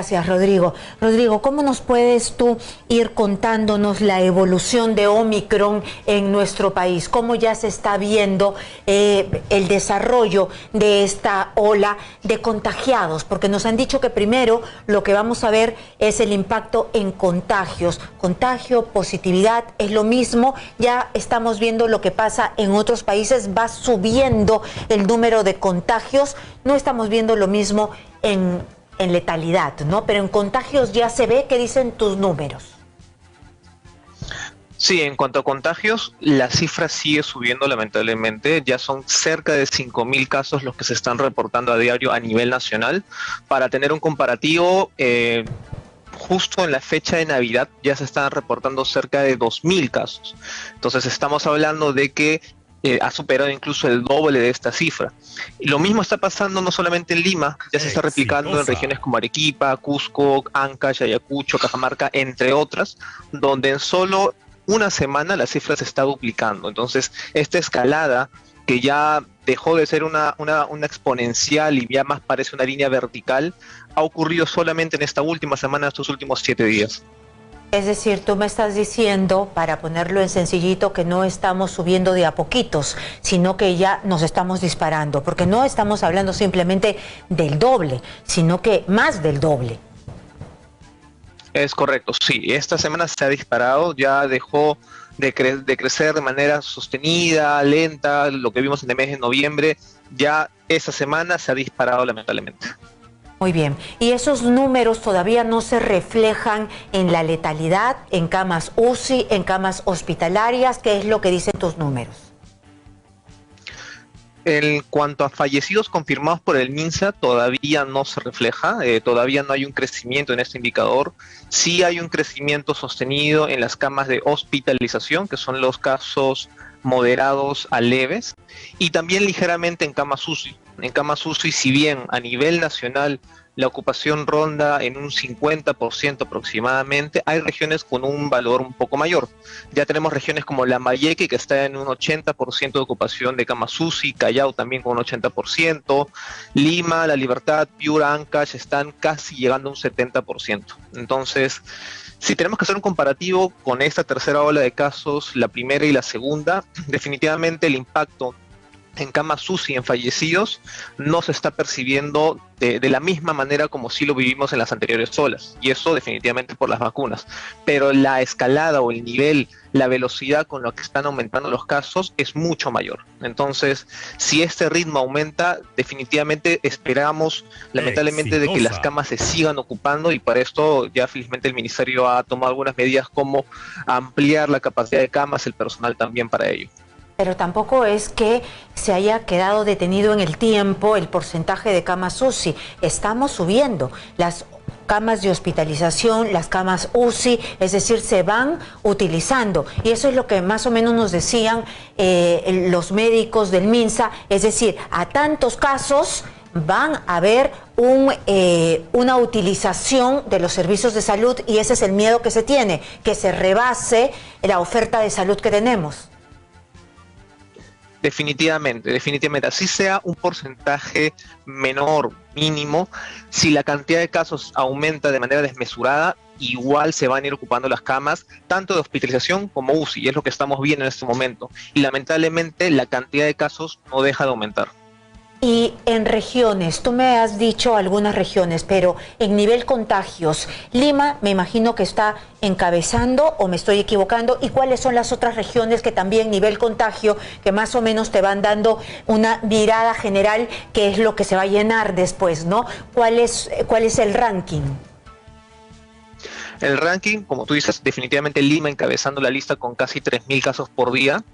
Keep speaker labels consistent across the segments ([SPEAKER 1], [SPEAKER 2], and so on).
[SPEAKER 1] Gracias, Rodrigo. Rodrigo, ¿cómo nos puedes tú ir contándonos la evolución de Omicron en nuestro país? ¿Cómo ya se está viendo el desarrollo de esta ola de contagiados? Porque nos han dicho que primero lo que vamos a ver es el impacto en contagios. Contagio, positividad, es lo mismo. Ya estamos viendo lo que pasa en otros países, va subiendo el número de contagios. No estamos viendo lo mismo en letalidad, ¿no? Pero en contagios ya se ve. ¿Qué dicen tus números?
[SPEAKER 2] Sí, en cuanto a contagios, la cifra sigue subiendo lamentablemente. Ya son cerca de 5.000 casos los que se están reportando a diario a nivel nacional. Para tener un comparativo, justo en la fecha de Navidad ya se están reportando cerca de 2.000 casos. Entonces estamos hablando de que ha superado incluso el doble de esta cifra. Y lo mismo está pasando no solamente en Lima, ya se está replicando en regiones como Arequipa, Cusco, Ancash, Ayacucho, Cajamarca, entre otras, donde en solo una semana la cifra se está duplicando. Entonces, esta escalada, que ya dejó de ser una exponencial y ya más parece una línea vertical, ha ocurrido solamente en esta última semana, estos últimos 7 días.
[SPEAKER 1] Es decir, tú me estás diciendo, para ponerlo en sencillito, que no estamos subiendo de a poquitos, sino que ya nos estamos disparando, porque no estamos hablando simplemente del doble, sino que más del doble.
[SPEAKER 2] Es correcto, sí. Esta semana se ha disparado, ya dejó de crecer de manera sostenida, lenta, lo que vimos en el mes de noviembre, ya esta semana se ha disparado lamentablemente.
[SPEAKER 1] Muy bien. ¿Y esos números todavía no se reflejan en la letalidad, en camas UCI, en camas hospitalarias? ¿Qué es lo que dicen tus números?
[SPEAKER 2] En cuanto a fallecidos confirmados por el MINSA, todavía no se refleja, todavía no hay un crecimiento en este indicador. Sí hay un crecimiento sostenido en las camas de hospitalización, que son los casos moderados a leves, y también ligeramente en camas UCI. En camas UCI, si bien a nivel nacional la ocupación ronda en un 50% aproximadamente, hay regiones con un valor un poco mayor. Ya tenemos regiones como Lambayeque, que está en un 80% de ocupación de camas UCI, Callao también con un 80%, Lima, La Libertad, Piura, Ancash están casi llegando a un 70%. Entonces, si tenemos que hacer un comparativo con esta tercera ola de casos, la primera y la segunda, definitivamente el impacto en camas UCI, en fallecidos, no se está percibiendo de la misma manera como sí lo vivimos en las anteriores olas, y eso definitivamente por las vacunas. Pero la escalada o el nivel, la velocidad con la que están aumentando los casos es mucho mayor. Entonces, si este ritmo aumenta, definitivamente esperamos, lamentablemente, de que las camas se sigan ocupando, y para esto ya felizmente el Ministerio ha tomado algunas medidas como ampliar la capacidad de camas, el personal también para ello.
[SPEAKER 1] Pero tampoco es que se haya quedado detenido en el tiempo el porcentaje de camas UCI. Estamos subiendo las camas de hospitalización, las camas UCI, es decir, se van utilizando. Y eso es lo que más o menos nos decían los médicos del MINSA, es decir, a tantos casos van a haber una utilización de los servicios de salud, y ese es el miedo que se tiene, que se rebase la oferta de salud que tenemos.
[SPEAKER 2] Definitivamente, así sea un porcentaje menor, mínimo, si la cantidad de casos aumenta de manera desmesurada, igual se van a ir ocupando las camas, tanto de hospitalización como UCI, y es lo que estamos viendo en este momento. Y lamentablemente la cantidad de casos no deja de aumentar.
[SPEAKER 1] Y en regiones, tú me has dicho algunas regiones, pero en nivel contagios, Lima me imagino que está encabezando, o me estoy equivocando, ¿y cuáles son las otras regiones que también nivel contagio, que más o menos te van dando una mirada general, que es lo que se va a llenar después, ¿no? ¿Cuál es el ranking?
[SPEAKER 2] El ranking, como tú dices, definitivamente Lima encabezando la lista con casi 3.000 casos por día,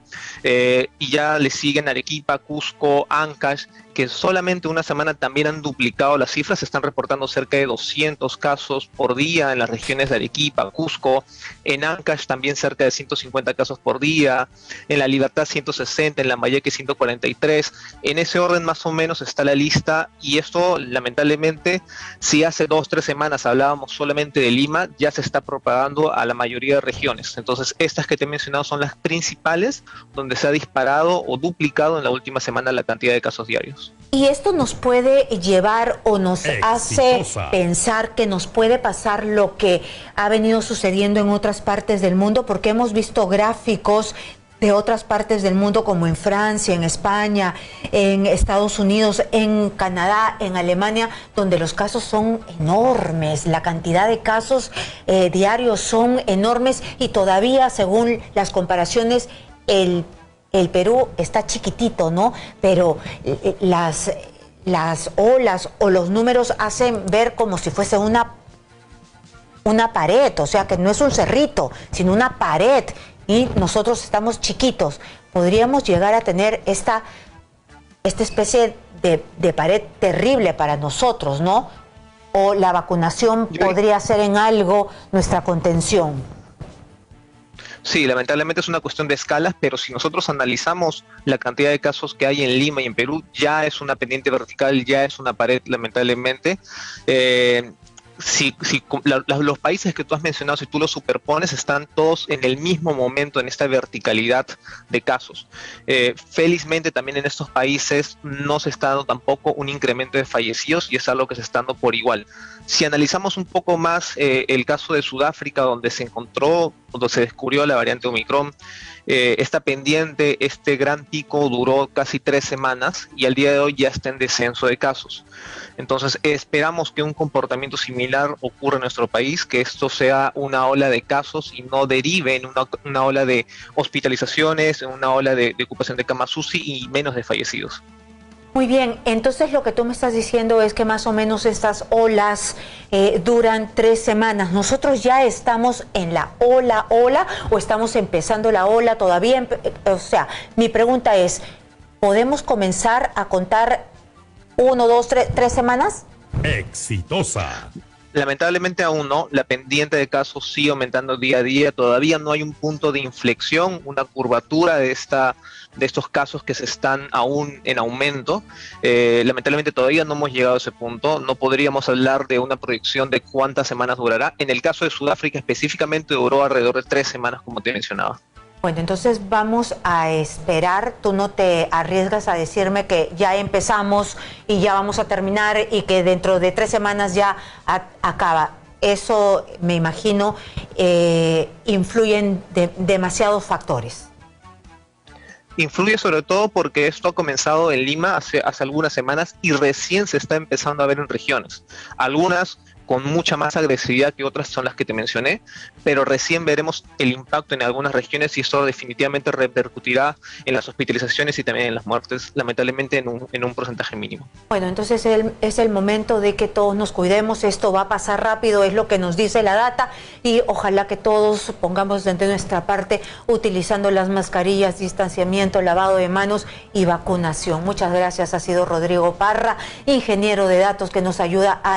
[SPEAKER 2] y ya le siguen Arequipa, Cusco, Ancash, que solamente una semana también han duplicado las cifras, se están reportando cerca de 200 casos por día en las regiones de Arequipa, Cusco, en Ancash también cerca de 150 casos por día, en La Libertad 160, en Lambayeque 143, en ese orden más o menos está la lista, y esto lamentablemente, si hace 2 o 3 semanas hablábamos solamente de Lima, ya se está propagando a la mayoría de regiones. Entonces, estas que te he mencionado son las principales donde se ha disparado o duplicado en la última semana la cantidad de casos diarios.
[SPEAKER 1] Y esto nos puede llevar o nos hace pensar que nos puede pasar lo que ha venido sucediendo en otras partes del mundo, porque hemos visto gráficos de otras partes del mundo como en Francia, en España, en Estados Unidos, en Canadá, en Alemania, donde los casos son enormes, la cantidad de casos diarios son enormes y todavía, según las comparaciones, el Perú está chiquitito, ¿no? Pero las olas o los números hacen ver como si fuese una pared, o sea que no es un cerrito, sino una pared. Y nosotros estamos chiquitos, podríamos llegar a tener esta especie de pared terrible para nosotros, ¿no? O la vacunación podría ser en algo nuestra contención.
[SPEAKER 2] Sí, lamentablemente es una cuestión de escalas, pero si nosotros analizamos la cantidad de casos que hay en Lima y en Perú, ya es una pendiente vertical, ya es una pared, lamentablemente. Los países que tú has mencionado, si tú los superpones, están todos en el mismo momento, en esta verticalidad de casos. Felizmente también en estos países no se está dando tampoco un incremento de fallecidos y es algo que se está dando por igual. Si analizamos un poco más el caso de Sudáfrica, donde se descubrió la variante Omicron, esta pendiente, este gran pico duró casi 3 semanas y al día de hoy ya está en descenso de casos. Entonces esperamos que un comportamiento similar ocurra en nuestro país, que esto sea una ola de casos y no derive en una ola de hospitalizaciones, en una ola de ocupación de camas UCI y menos de fallecidos.
[SPEAKER 1] Muy bien, entonces lo que tú me estás diciendo es que más o menos estas olas duran 3 semanas. ¿Nosotros ya estamos en la ola o estamos empezando la ola todavía? O sea, mi pregunta es, ¿podemos comenzar a contar 1, 2, 3 semanas?
[SPEAKER 3] Exitosa.
[SPEAKER 2] Lamentablemente aún no, la pendiente de casos sigue aumentando día a día, todavía no hay un punto de inflexión, una curvatura de estos casos que se están aún en aumento. Lamentablemente todavía no hemos llegado a ese punto, no podríamos hablar de una proyección de cuántas semanas durará. En el caso de Sudáfrica específicamente duró alrededor de 3 semanas, como te mencionaba.
[SPEAKER 1] Bueno, entonces vamos a esperar. Tú no te arriesgas a decirme que ya empezamos y ya vamos a terminar y que dentro de 3 semanas ya acaba. Eso, me imagino, influyen demasiados factores.
[SPEAKER 2] Influye sobre todo porque esto ha comenzado en Lima hace algunas semanas y recién se está empezando a ver en regiones. Algunas con mucha más agresividad que otras son las que te mencioné, pero recién veremos el impacto en algunas regiones y esto definitivamente repercutirá en las hospitalizaciones y también en las muertes, lamentablemente en un porcentaje mínimo.
[SPEAKER 1] Bueno, entonces es el momento de que todos nos cuidemos, esto va a pasar rápido, es lo que nos dice la data y ojalá que todos pongamos de nuestra parte utilizando las mascarillas, distanciamiento, lavado de manos y vacunación. Muchas gracias, ha sido Rodrigo Parra, ingeniero de datos que nos ayuda a